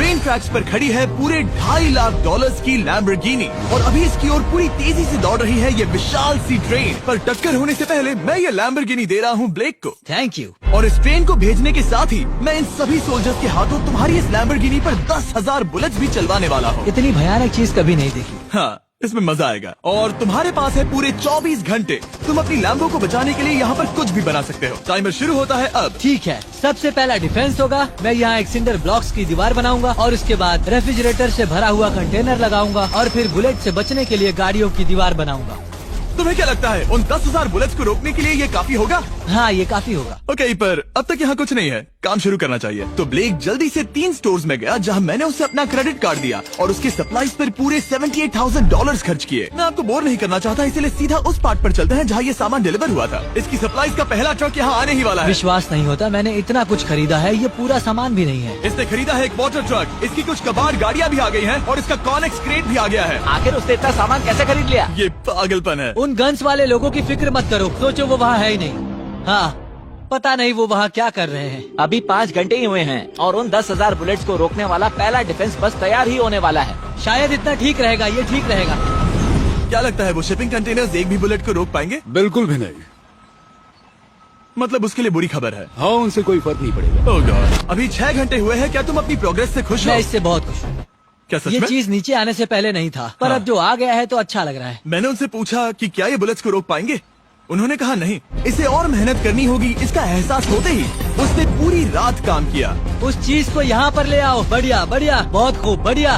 Train tracks पर खड़ी है पूरे $2.5 लाख की लैम्बोर्गिनी और अभी इसकी ओर पूरी तेजी से दौड़ रही है ये विशाल सी ट्रेन। पर टक्कर होने से पहले मैं ये लैम्बोर्गिनी दे रहा हूँ ब्लेक को। Thank you. और इस ट्रेन को भेजने के साथ ही मैं इन सभी सोल्जर्स के हाथों तुम्हारी इस लैम्बोर्गिनी पर 10,000 बुलेट्स भी चलवाने वाला हूँ। इतनी भयानक चीज कभी नहीं देखी। हाँ, इसमें मजा आएगा। और तुम्हारे पास है पूरे 24 घंटे। तुम अपनी लैम्बो को बचाने के लिए यहाँ पर कुछ भी बना सकते हो। टाइमर शुरू होता है अब। ठीक है, सबसे पहला डिफेंस होगा। मैं यहाँ एक सिंडर ब्लॉक्स की दीवार बनाऊंगा और उसके बाद रेफ्रिजरेटर से भरा हुआ कंटेनर लगाऊंगा और फिर बुलेट से बचने के लिए गाड़ियों की दीवार बनाऊंगा। तुम्हें क्या लगता है उन 10,000 बुलेट्स को रोकने के लिए ये काफी होगा? हाँ, ये काफी होगा। ओके, पर अब तक यहाँ कुछ नहीं है, काम शुरू करना चाहिए। तो ब्लेक जल्दी से 3 स्टोर्स में गया जहाँ मैंने उसे अपना क्रेडिट कार्ड दिया और उसके सप्लाईज पर पूरे $78,000 खर्च किए। मैं आपको बोर नहीं करना चाहता, इसलिए सीधा उस पार्ट पर चलते हैं जहाँ ये सामान डिलीवर हुआ था। इसकी सप्लाईज का पहला ट्रक यहाँ आने ही वाला है। विश्वास नहीं होता, मैंने इतना कुछ खरीदा है, ये पूरा सामान भी नहीं है। इसने खरीदा है एक वाटर ट्रक, इसकी कुछ कबाड़ गाड़ियाँ भी आ गई हैं और इसका कॉनेक्स क्रेट भी आ गया है। आखिर उसने इतना सामान कैसे खरीद लिया? ये पागलपन है। उन गन्स वाले लोगों की फिक्र मत करो, सोचो वो वहाँ है ही नहीं। हाँ, पता नहीं वो वहाँ क्या कर रहे हैं। अभी 5 घंटे ही हुए हैं और उन 10,000 बुलेट्स को रोकने वाला पहला डिफेंस बस तैयार ही होने वाला है। शायद इतना ठीक रहेगा, ये ठीक रहेगा। क्या लगता है वो शिपिंग कंटेनर्स एक भी बुलेट को रोक पाएंगे? बिल्कुल भी नहीं। मतलब उसके लिए बुरी खबर है। हाँ, उनसे कोई फर्क नहीं पड़ेगा। ओह गॉड, अभी 6 घंटे हुए हैं। क्या तुम अपनी प्रोग्रेस से खुश हो? मैं इससे बहुत खुश हूँ। क्या सच ये में? चीज नीचे आने से पहले नहीं था, पर हाँ। अब जो आ गया है तो अच्छा लग रहा है। मैंने उनसे पूछा कि क्या ये बुलेट्स को रोक पाएंगे। उन्होंने कहा नहीं, इसे और मेहनत करनी होगी। इसका एहसास होते ही उसने पूरी रात काम किया। उस चीज को यहाँ पर ले आओ। बढ़िया बढ़िया, बहुत खूब, बढ़िया,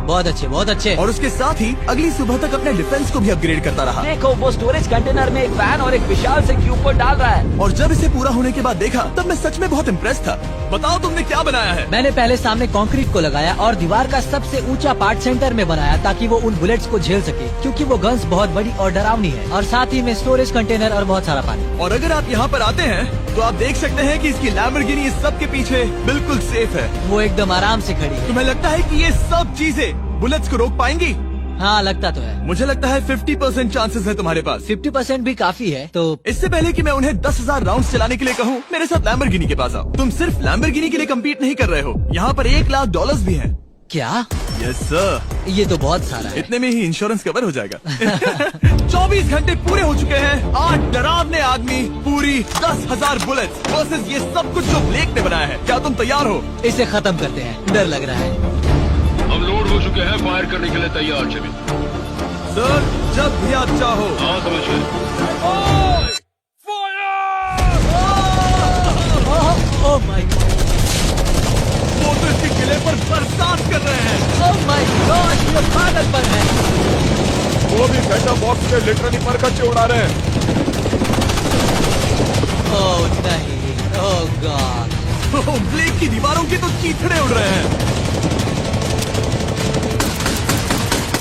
बहुत अच्छे बहुत अच्छे। और उसके साथ ही अगली सुबह तक अपने डिफेंस को भी अपग्रेड करता रहा। देखो, वो स्टोरेज कंटेनर में एक फैन और एक विशाल से क्यूब को डाल रहा है। और जब इसे पूरा होने के बाद देखा तब मैं सच में बहुत इम्प्रेस था। बताओ तुमने क्या बनाया है? मैंने पहले सामने कंक्रीट को लगाया और दीवार का सबसे ऊंचा पार्ट सेंटर में बनाया ताकि वो उन बुलेट्स को झेल सके, क्योंकि वो गन्स बहुत बड़ी और डरावनी है। और साथ ही में स्टोरेज कंटेनर और बहुत सारा पानी। और अगर आप यहाँ पर आते हैं तो आप देख सकते हैं कि इसकी लैम्बोर्गिनी इस सब के पीछे बिल्कुल सेफ है। वो एकदम आराम से खड़ी है। तुम्हें लगता है कि ये सब चीजें बुलेट्स को रोक पाएंगी? हाँ, लगता तो है। मुझे लगता है 50% चांसेस है तुम्हारे पास। 50% भी काफी है। तो इससे पहले कि मैं उन्हें 10,000 राउंड्स चलाने के लिए कहूँ, मेरे साथ लैम्बोर्गिनी के पास आओ। तुम सिर्फ लैम्बोर्गिनी के लिए कम्पीट नहीं कर रहे हो, यहाँ पर $1 लाख भी हैं। क्या? Yes sir. ये तो बहुत सारा है। इतने में ही इंश्योरेंस कवर हो जाएगा। 24 घंटे पूरे हो चुके हैं। 8 डरावने आदमी, पूरी 10,000 बुलेट्स वर्सेस ये सब कुछ जो ब्लेक ने बनाया है। क्या तुम तैयार हो? इसे खत्म करते हैं, डर लग रहा है। हम लोड हो चुके हैं, फायर करने के लिए तैयार। चलिए सर, जब भी आप चाहो। हाँ, समझिए। ओह माय गॉड, वो तो इसके किले पर बरसात कर रहे हैं। ओह माय गॉड, ये पागलपन है। वो भी सेटअप बॉक्स पे लिटरली पर कच्चे उड़ा रहे हैं। ओह नहीं, ओह गॉड। ब्लेक की दीवारों के तो चीथड़े उड़ रहे हैं।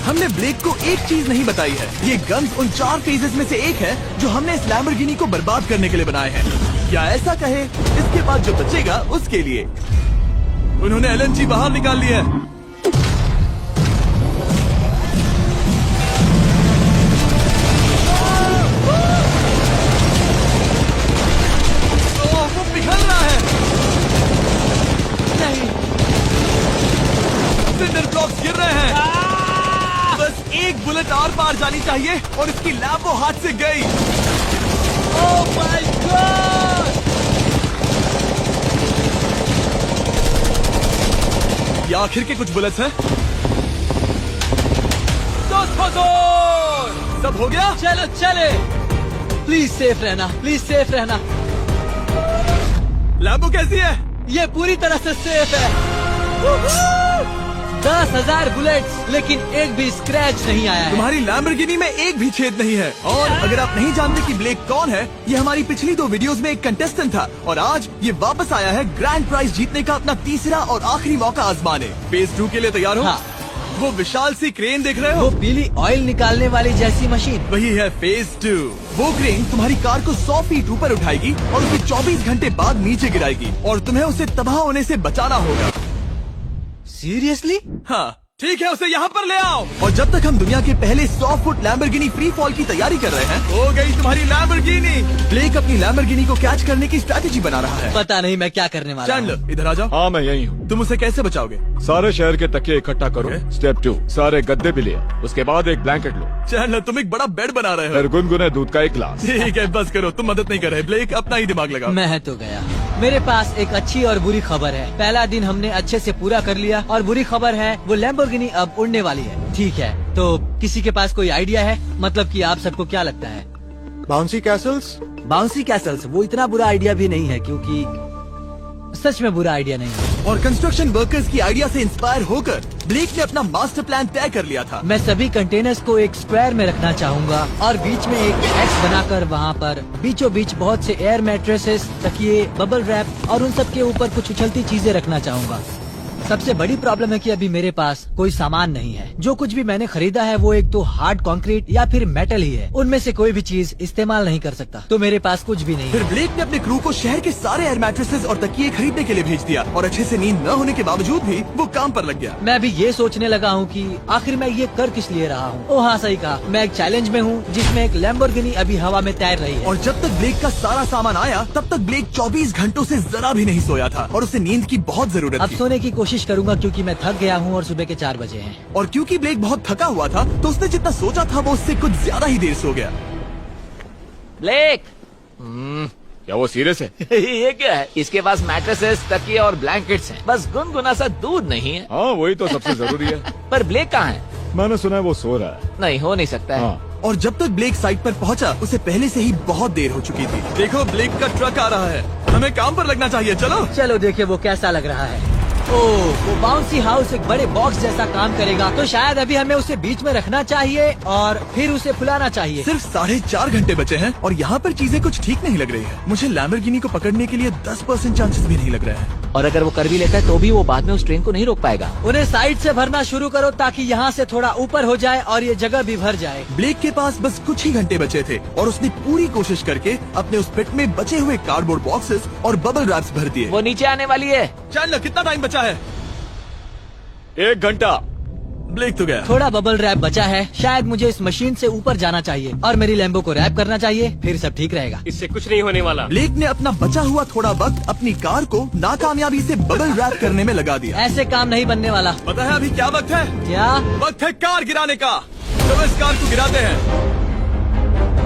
हमने ब्लेक को एक चीज नहीं बताई है, ये गन्स उन 4 फेजेस में से एक है जो हमने इस लैम्बोर्गिनी को बर्बाद करने के लिए बनाए हैं। या ऐसा कहे, इसके बाद जो बचेगा उसके लिए। उन्होंने LNG बाहर निकाल लिया है। वो पिघल रहा है। नहीं, सिंडर ब्लॉक्स गिर रहे हैं। बस एक बुलेट आर पार जानी चाहिए और इसकी लैम्बो हाथ से गई। Oh my God. ये आखिर के कुछ बुलेट्स हैं। सब हो गया? चलो चले। प्लीज सेफ रहना, प्लीज सेफ रहना। लैम्बो कैसी है? ये पूरी तरह से सेफ है। 10,000 बुलेट्स, लेकिन एक भी स्क्रैच नहीं आया है। तुम्हारी लैम्बोर्गिनी में एक भी छेद नहीं है। और अगर आप नहीं जानते कि ब्लेक कौन है, ये हमारी पिछली 2 वीडियोस में एक कंटेस्टेंट था और आज ये वापस आया है ग्रैंड प्राइज जीतने का अपना तीसरा और आखिरी मौका आजमाने। फेज 2 के लिए तैयार हो? हाँ। वो विशाल सी क्रेन देख रहे वो हो? पीली ऑयल निकालने वाली जैसी मशीन। वही है फेज 2। वो क्रेन तुम्हारी कार को 100 फीट ऊपर उठाएगी और उसे 24 घंटे बाद नीचे गिराएगी और तुम्हें उसे तबाह होने से बचाना होगा। सीरियसली? हाँ, ठीक है, उसे यहाँ पर ले आओ। और जब तक हम दुनिया के पहले 100 फुट लैम्बोर्गिनी फ्री फॉल की तैयारी कर रहे हैं, हो गई तुम्हारी लैम्बोर्गिनी। ब्लेक अपनी लैम्बोर्गिनी को कैच करने की स्ट्रैटेजी बना रहा है। पता नहीं मैं क्या करने वाला हूँ। चैंडलर, इधर आ जाओ। हाँ, मैं यही हूँ। तुम उसे कैसे बचाओगे? सारे शहर के तकिए इकट्ठा करो। Okay. स्टेप 2, सारे गद्दे भी ले आओ। उसके बाद एक ब्लैंकेट लो। चैंडलर तुम एक बड़ा बेड बना रहे हो। फिर गुनगुने दूध का एक गिलास। ठीक है बस करो, तुम मदद नहीं कर रहे। ब्लेक अपना ही दिमाग लगाओ। मैं तो गया। मेरे पास एक अच्छी और बुरी खबर है। पहला दिन हमने अच्छे से पूरा कर लिया और बुरी खबर है वो लैम्बोर्गिनी अब उड़ने वाली है। ठीक है, तो किसी के पास कोई आइडिया है? मतलब कि आप सबको क्या लगता है? Bouncy Castle's? बाउंसी कैसल्स वो इतना बुरा आइडिया भी नहीं है, क्योंकि सच में बुरा आइडिया नहीं है। और कंस्ट्रक्शन वर्कर्स की आइडिया से इंस्पायर होकर ब्लेक ने अपना मास्टर प्लान तय कर लिया था। मैं सभी कंटेनर्स को एक स्क्वायर में रखना चाहूँगा और बीच में एक एक्स बनाकर वहाँ पर बीचों बीच बहुत से एयर मैट्रेसेस, तकिए, बबल रैप और उन सब के ऊपर कुछ उछलती चीजें रखना चाहूँगा। सबसे बड़ी प्रॉब्लम है कि अभी मेरे पास कोई सामान नहीं है। जो कुछ भी मैंने खरीदा है वो एक तो हार्ड कंक्रीट या फिर मेटल ही है। उनमें से कोई भी चीज इस्तेमाल नहीं कर सकता, तो मेरे पास कुछ भी नहीं फिर है। ब्लेक ने अपने क्रू को शहर के सारे एयर मैट्रेसेस और तकिए खरीदने के लिए भेज दिया और अच्छे से नींद न होने के बावजूद भी वो काम पर लग गया। मैं अभी ये सोचने लगा हूँ कि आखिर मैं ये कर किस लिए रहा हूँ। ओह हाँ, सही कहा। मैं एक चैलेंज में हूँ जिसमें एक लैम्बोर्गिनी अभी हवा में तैर रही है। और जब तक ब्लेक का सारा सामान आया तब तक ब्लेक 24 घंटों से जरा भी नहीं सोया था और उसे नींद की बहुत जरूरत अब थी। सोने की कोशिश करूंगा क्योंकि मैं थक गया हूँ और सुबह के 4 बजे हैं। और क्योंकि ब्लेक बहुत थका हुआ था तो उसने जितना सोचा था वो उससे कुछ ज्यादा ही देर सो गया। ब्लेक क्या वो सीरियस है? ये क्या है? इसके पास मैट्रेसेस, तकिए और ब्लैंकेट्स हैं। बस गुनगुना सा दूध नहीं है। हाँ वही तो सबसे जरूरी है। पर ब्लेक कहाँ है? मैंने सुना है वो सो रहा है। नहीं, हो नहीं सकता है। हाँ। और जब तक ब्लेक साइट पर पहुंचा उसे पहले से ही बहुत देर हो चुकी थी। देखो ब्लेक का ट्रक आ रहा है, हमें काम पर लगना चाहिए। चलो चलो देखिए वो कैसा लग रहा है। ओह, वो बाउंसी हाउस एक बड़े बॉक्स जैसा काम करेगा, तो शायद अभी हमें उसे बीच में रखना चाहिए और फिर उसे फुलाना चाहिए। सिर्फ 4.5 घंटे बचे हैं और यहाँ पर चीजें कुछ ठीक नहीं लग रही है। मुझे लैम्बोर्गिनी को पकड़ने के लिए 10% चांसेस भी नहीं लग रहे हैं। और अगर वो कर भी लेता है तो भी वो बाद में उस ट्रेन को नहीं रोक पाएगा। उन्हें साइड से भरना शुरू करो ताकि यहाँ से थोड़ा ऊपर हो जाए और ये जगह भी भर जाए। ब्लेक के पास बस कुछ ही घंटे बचे थे और उसने पूरी कोशिश करके अपने उस पिट में बचे हुए कार्डबोर्ड बॉक्सेस और बबल रैप्स भर दिए। वो नीचे आने वाली है। चैंडलर कितना टाइम बचा है? 1 घंटा। ब्लेक तो गया। थोड़ा बबल रैप बचा है। शायद मुझे इस मशीन से ऊपर जाना चाहिए और मेरी लैम्बो को रैप करना चाहिए, फिर सब ठीक रहेगा। इससे कुछ नहीं होने वाला। ब्लेक ने अपना बचा हुआ थोड़ा वक्त अपनी कार को नाकामयाबी से बबल रैप करने में लगा दिया। ऐसे काम नहीं बनने वाला। पता है अभी क्या वक्त है? क्या? वक्त है कार गिराने का। चलो इस कार को गिराते हैं।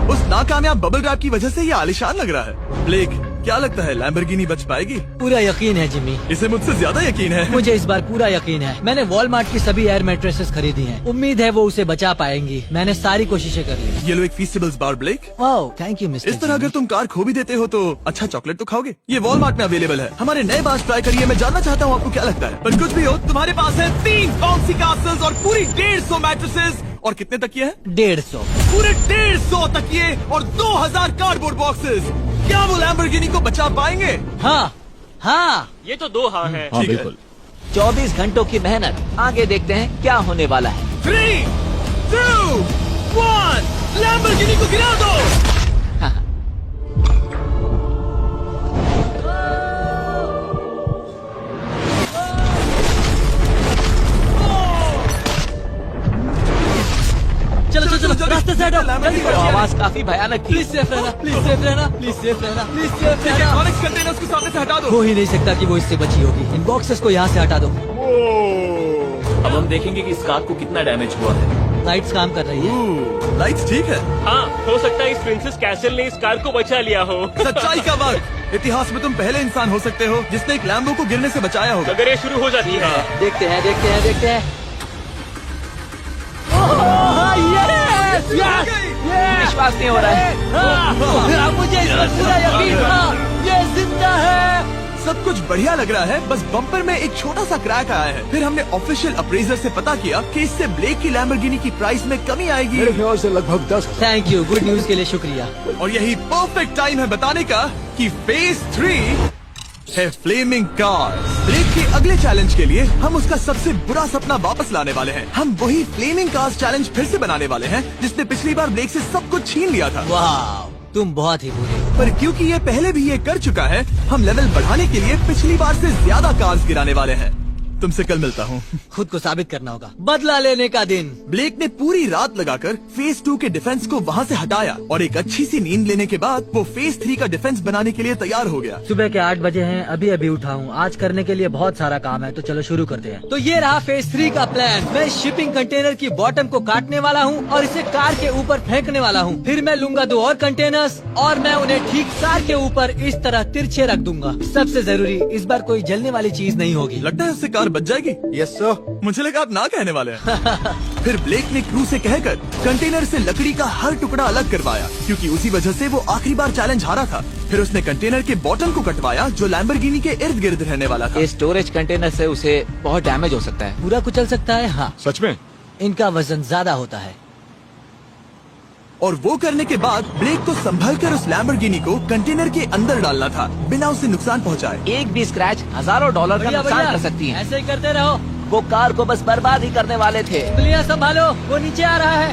उस नाकामयाब बबल रैप की वजह से ये आलिशान लग रहा है। ब्लेक क्या लगता है लैम्बोर्गिनी बच पाएगी? पूरा यकीन है जिमी, इसे मुझसे ज्यादा यकीन है। मुझे इस बार पूरा यकीन है। मैंने वॉलमार्ट की सभी एयर मैट्रेसेस खरीदी हैं। उम्मीद है वो उसे बचा पाएंगी। मैंने सारी कोशिशें कर ली। ये लो एक Feastables bar black. Oh thank you mister. इस तरह अगर तुम कार खो भी देते हो तो अच्छा चॉकलेट तो खाओगे। ये वॉलमार्ट में अवेलेबल है। हमारे नए बार ट्राई करिए। मैं जानना चाहता हूँ आपको क्या लगता है। पर कुछ भी हो तुम्हारे पास है 3 बाउंसी कास्टल्स और पूरी 150 मैट्रेसेस और कितने तकिए हैं? 150। पूरे 150 तकिए और 2000 कार्डबोर्ड बॉक्सेस। क्या वो लैम्बोर्गिनी को बचा पाएंगे? हाँ हाँ। ये तो 2 हाँ है। हाँ ठीक है। बिल्कुल। 24 घंटों की मेहनत। आगे देखते हैं क्या होने वाला है। 3, 2, 1 लैम्बोर्गिनी को गिरा दो। चलो चलो चलो, रास्ते से हटो। जल्दी वो करो। आवाज काफी भयानक थी। प्लीज सेफ रहना, प्लीज सेफ रहना, प्लीज सेफ रहना, प्लीज सेफ रहना। इलेक्ट्रॉनिक्स कंटेनर्स को सामने से हटा दो। हो ही नहीं सकता कि वो इससे बची होगी। इन बॉक्सेस को यहाँ से हटा दो। अब हम देखेंगे कि इस कार को कितना डैमेज हुआ है। लाइट्स काम कर रही है। लाइट्स ठीक है। हाँ, हो सकता है इस प्रिंसेस कैसल ने इस कार को बचा लिया हो। सच्चाई का वक्त। इतिहास में तुम पहले इंसान हो सकते हो जिसने एक लैम्बो को गिरने से बचाया होगा। अगर ये शुरू हो जाती है। देखते हैं देखते हैं देखते हैं। यस यस विश्वास नहीं हो रहा है। मुझे इस पर पूरा यकीन था। ये जिंदा है। सब कुछ बढ़िया लग रहा है, बस बम्पर में एक छोटा सा क्रैक आया है। फिर हमने ऑफिशियल अप्रेजर से पता किया कि इससे ब्लेक की लैम्बोर्गिनी की प्राइस में कमी आएगी। मेरे ख्याल से लगभग 10। थैंक यू, गुड न्यूज के लिए शुक्रिया। और यही परफेक्ट टाइम है बताने का कि फेज 3 है फ्लेमिंग कार। ब्लेक के अगले चैलेंज के लिए हम उसका सबसे बुरा सपना वापस लाने वाले हैं। हम वही फ्लेमिंग कार्स चैलेंज फिर से बनाने वाले हैं जिसने पिछली बार ब्लेक से सब कुछ छीन लिया था। वाह, तुम बहुत ही बुरे हो। पर क्योंकि ये पहले भी ये कर चुका है, हम लेवल बढ़ाने के लिए पिछली बार से ज्यादा कार्स गिराने वाले हैं। तुमसे कल मिलता हूँ। खुद को साबित करना होगा। बदला लेने का दिन। ब्लेक ने पूरी रात लगाकर फेज 2 के डिफेंस को वहाँ से हटाया और एक अच्छी सी नींद लेने के बाद वो फेज 3 का डिफेंस बनाने के लिए तैयार हो गया। सुबह के 8 बजे हैं, अभी अभी उठा हूँ। आज करने के लिए बहुत सारा काम है, तो चलो शुरू करते हैं। तो ये रहा फेज 3 का प्लान। मैं शिपिंग कंटेनर की बॉटम को काटने वाला हूँ और इसे कार के ऊपर फेंकने वाला हूँ। फिर मैं लूंगा 2 और कंटेनर्स और मैं उन्हें ठीक कार के ऊपर इस तरह तिरछे रख दूंगा। सबसे जरूरी, इस बार कोई जलने वाली चीज नहीं होगी। लगता है उससे कार बच जाएगी। Yes sir. मुझे लगा आप ना कहने वाले हैं। फिर ब्लेक ने क्रू से कहकर कंटेनर से लकड़ी का हर टुकड़ा अलग करवाया, क्योंकि उसी वजह से वो आखिरी बार चैलेंज हारा था। फिर उसने कंटेनर के बॉटम को कटवाया जो लैम्बोर्गिनी के इर्द गिर्द रहने वाला था। ये स्टोरेज कंटेनर से उसे बहुत डैमेज हो सकता है। पूरा कुचल सकता है। हाँ, सच में? इनका वजन ज्यादा होता है। और वो करने के बाद ब्लेक को संभल कर उस लैम्बोर्गिनी को कंटेनर के अंदर डालना था बिना उसे नुकसान पहुंचाए। एक भी स्क्रैच हजारों डॉलर का बढ़िया, नुकसान बढ़िया। कर सकती है। ऐसे ही करते रहो। वो कार को बस बर्बाद ही करने वाले थे। उंगलियां संभालो, वो नीचे आ रहा है।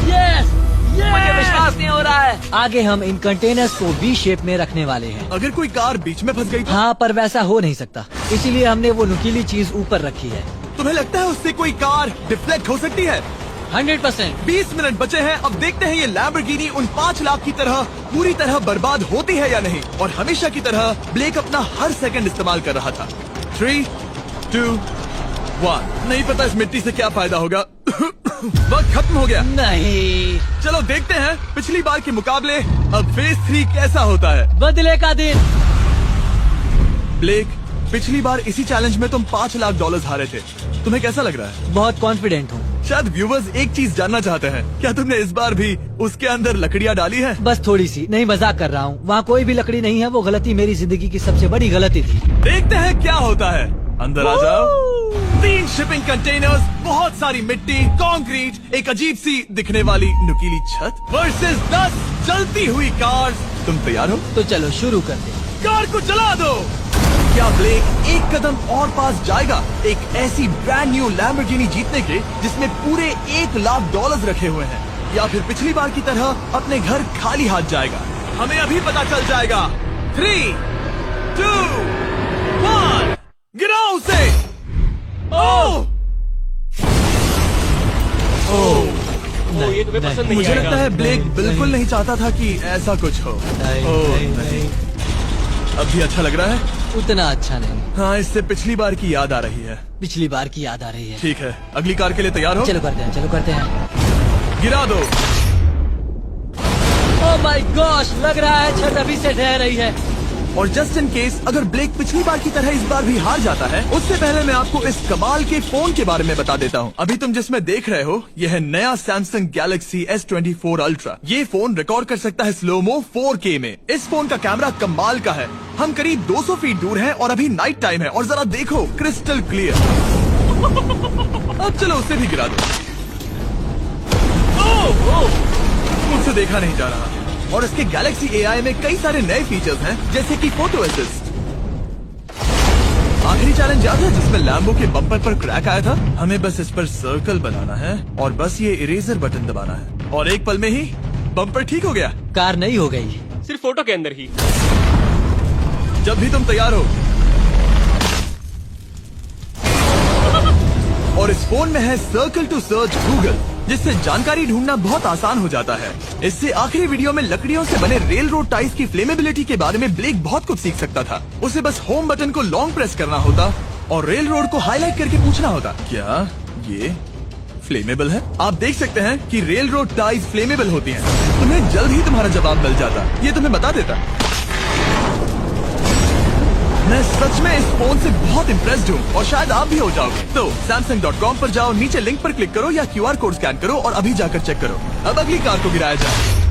यस, मुझे विश्वास नहीं हो रहा है। आगे हम इन कंटेनर्स को वी शेप में रखने वाले हैं। अगर कोई कार बीच में फंस गई तो हाँ, पर वैसा हो नहीं सकता, इसीलिए हमने वो नुकीली चीज ऊपर रखी है। तुम्हें लगता है उससे कोई कार डिफ्लेक्ट हो सकती है? 100%। 20 मिनट बचे हैं। अब देखते हैं ये लैम्बोर्गिनी उन 5 लाख की तरह पूरी तरह बर्बाद होती है या नहीं। और हमेशा की तरह ब्लेक अपना हर सेकंड इस्तेमाल कर रहा था। 3, 2, 1। नहीं पता इस मिट्टी से क्या फायदा होगा। वक्त खत्म हो गया। नहीं, चलो देखते हैं पिछली बार के मुकाबले अब फेज 3 कैसा होता है। बदले का दिन। ब्लेक, पिछली बार इसी चैलेंज में तुम $5 लाख हारे थे। तुम्हें कैसा लग रहा है? बहुत कॉन्फिडेंट हूँ। शायद व्यूवर्स एक चीज जानना चाहते हैं, क्या तुमने इस बार भी उसके अंदर लकड़ियाँ डाली हैं? बस थोड़ी सी, नहीं मजाक कर रहा हूँ। वहाँ कोई भी लकड़ी नहीं है। वो गलती मेरी जिंदगी की सबसे बड़ी गलती थी। देखते हैं क्या होता है। अंदर आ जाओ। 3 शिपिंग कंटेनर्स, बहुत सारी मिट्टी, कंक्रीट, एक अजीब सी दिखने वाली नुकीली छत वर्सेस 10 जलती हुई कार्स। तुम तैयार हो? तो चलो शुरू करते हैं। कार को जला दो। क्या ब्लेक एक कदम और पास जाएगा एक ऐसी ब्रांड न्यू लैम्बोर्गिनी जीतने के जिसमें पूरे $1 लाख रखे हुए हैं, या फिर पिछली बार की तरह अपने घर खाली हाथ जाएगा? हमें अभी पता चल जाएगा। 3, 2, 1, गिराओ उसे। ओह! वो ये तुम्हें पसंद नहीं मुझे आएगा। लगता है ब्लेक बिल्कुल नहीं चाहता था कि ऐसा कुछ हो। ओह, नहीं। अब भी अच्छा लग रहा है? उतना अच्छा नहीं। हाँ, इससे पिछली बार की याद आ रही है। पिछली बार की याद आ रही है। ठीक है, अगली कार के लिए तैयार हो? चलो करते हैं, चलो करते हैं। गिरा दो। ओह माय गॉश, लग रहा है छत अभी से ढह रही है। और जस्ट इन केस अगर ब्लेक पिछली बार की तरह इस बार भी हार जाता है, उससे पहले मैं आपको इस कमाल के फोन के बारे में बता देता हूँ। अभी तुम जिसमें देख रहे हो, यह है नया सैमसंग गैलेक्सी S24 अल्ट्रा। ये फोन रिकॉर्ड कर सकता है स्लोमो 4K में। इस फोन का कैमरा कमाल का है। हम करीब 200 फीट दूर हैं और अभी नाइट टाइम है और जरा देखो, क्रिस्टल क्लियर। अब चलो उसे भी गिरा दो। मुझसे देखा नहीं जा रहा। और इसके गैलेक्सी AI में कई सारे नए फीचर्स हैं, जैसे कि फोटो असिस्ट। आखिरी चैलेंज याद है जिसमें लैम्बो के बम्पर पर क्रैक आया था? हमें बस इस पर सर्कल बनाना है और बस ये इरेजर बटन दबाना है और एक पल में ही बम्पर ठीक हो गया। कार नई हो गई। सिर्फ फोटो के अंदर ही। जब भी तुम तैयार हो। और इस फोन में है सर्कल टू सर्च गूगल, जिससे जानकारी ढूंढना बहुत आसान हो जाता है। इससे आखिरी वीडियो में लकड़ियों से बने रेल रोड टाइज की फ्लेमेबिलिटी के बारे में ब्लेक बहुत कुछ सीख सकता था। उसे बस होम बटन को लॉन्ग प्रेस करना होता और रेल रोड को हाईलाइट करके पूछना होता, क्या ये फ्लेमेबल है? आप देख सकते हैं कि रेल रोड टाइज फ्लेमेबल होती हैं। तुम्हें जल्द ही तुम्हारा जवाब मिल जाता। ये तुम्हें बता देता। मैं सच में इस फोन से बहुत इम्प्रेस्ड हूँ और शायद आप भी हो जाओगे। तो Samsung.com पर जाओ, नीचे लिंक पर क्लिक करो या QR कोड स्कैन करो और अभी जाकर चेक करो। अब अगली कार को गिराया जाए।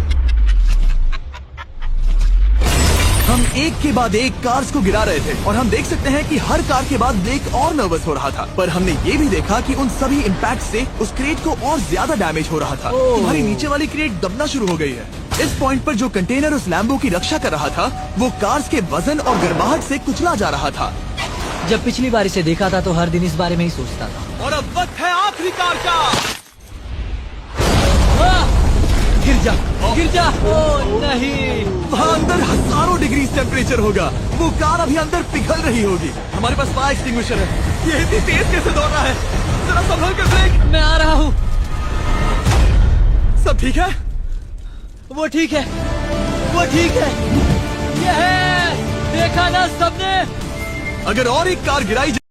हम एक के बाद एक कार्स को गिरा रहे थे और हम देख सकते हैं कि हर कार के बाद ब्लेक और नर्वस हो रहा था, पर हमने ये भी देखा कि उन सभी इम्पैक्ट से उस क्रेट को और ज्यादा डैमेज हो रहा था। तुम्हारी नीचे वाली क्रेट दबना शुरू हो गई है। इस पॉइंट पर जो कंटेनर उस लैम्बो की रक्षा कर रहा था, वो कार्स के वजन और गर्माहट से कुचला जा रहा था। जब पिछली बार इसे देखा था तो हर दिन इस बारे में ही सोचता था। और अब वक्त है आखिरी कार का। गिर जा। ओ नहीं। वहाँ अंदर हजारों डिग्री टेम्परेचर होगा। वो कार अभी अंदर पिघल रही होगी। हमारे पास फायर एक्सटिंग्विशर है। ये इतनी तेज कैसे दौड़ रहा है? जरा संभल कर ब्रेक। मैं आ रहा हूँ। सब ठीक है? वो ठीक है, वो ठीक है। ये है, देखा ना सबने। अगर और एक कार गिराई